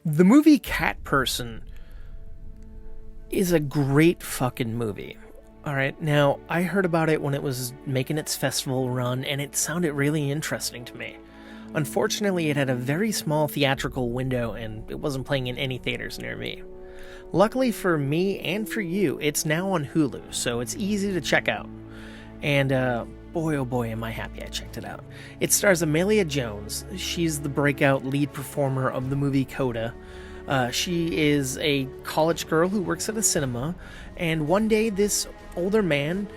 The movie Cat Person is a great fucking movie. Alright, now, I heard about it when it was making its festival run, and it sounded really interesting to me. Unfortunately, it had a very small theatrical window, and it wasn't playing in any theaters near me. Luckily for me and for you, it's now on Hulu, so it's easy to check out. And, boy oh boy am I happy I checked it out. It stars Emilia Jones. She's the breakout lead performer of the movie Coda. She is a college girl who works at a cinema, and one day this older man,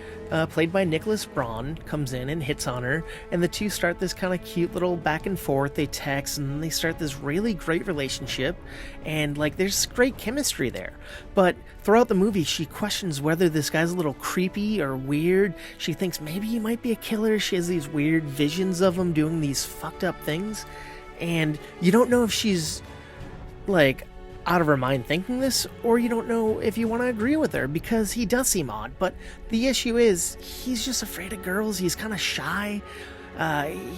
played by Nicholas Braun, comes in and hits on her, and the two start this kind of cute little back and forth. They text, and they start this really great relationship, and there's great chemistry there. But throughout the movie, she questions whether this guy's a little creepy or weird. She thinks maybe he might be a killer. She has these weird visions of him doing these fucked up things, and you don't know if she's out of her mind thinking this, or you don't know if you want to agree with her, because he does seem odd. But the issue is, he's just afraid of girls. He's kind of shy.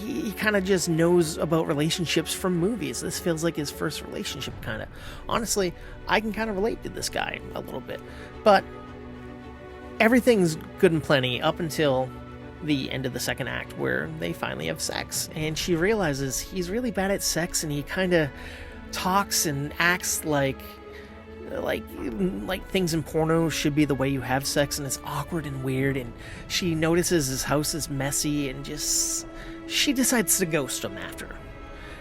He kind of just knows about relationships from movies. This feels like his first relationship, kind of. Honestly, I can kind of relate to this guy a little bit. But everything's good and plenty up until the end of the second act, where they finally have sex. And she realizes he's really bad at sex, and he kind of talks and acts like things in porno should be the way you have sex, and it's awkward and weird. And she notices his house is messy, and she decides to ghost him after.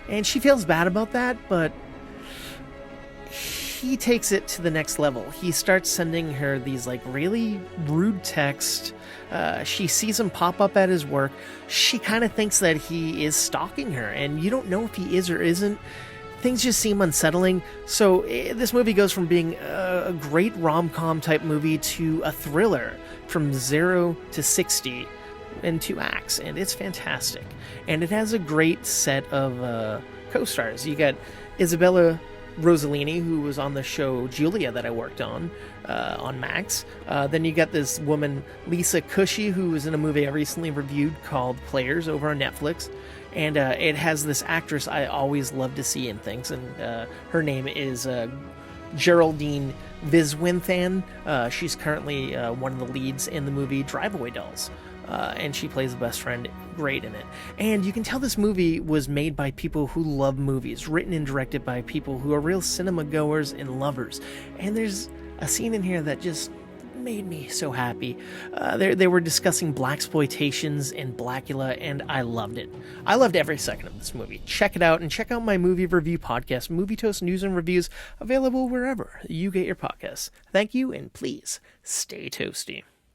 And she feels bad about that, but he takes it to the next level. He starts sending her these really rude texts. She sees him pop up at his work. She kind of thinks that he is stalking her, and you don't know if he is or isn't. Things just seem unsettling. So this movie goes from being a great rom-com type movie to a thriller from 0 to 60 in 2 acts, and it's fantastic. And it has a great set of co-stars. You got Isabella Rossellini, who was on the show Julia that I worked on Max. Then you got this woman, Lisa Cushy, who was in a movie I recently reviewed called Players over on Netflix. And it has this actress I always love to see in things, and her name is Geraldine Viswanathan. She's currently one of the leads in the movie Drive-Away Dolls, and she plays the best friend great in it. And you can tell this movie was made by people who love movies, written and directed by people who are real cinema goers and lovers. And there's a scene in here that just made me so happy. They were discussing blaxploitations and Blackula, and I loved it. I loved every second of this movie. Check it out, and check out my movie review podcast, Movie Toast News and Reviews, available wherever you get your podcasts. Thank you, and please stay toasty.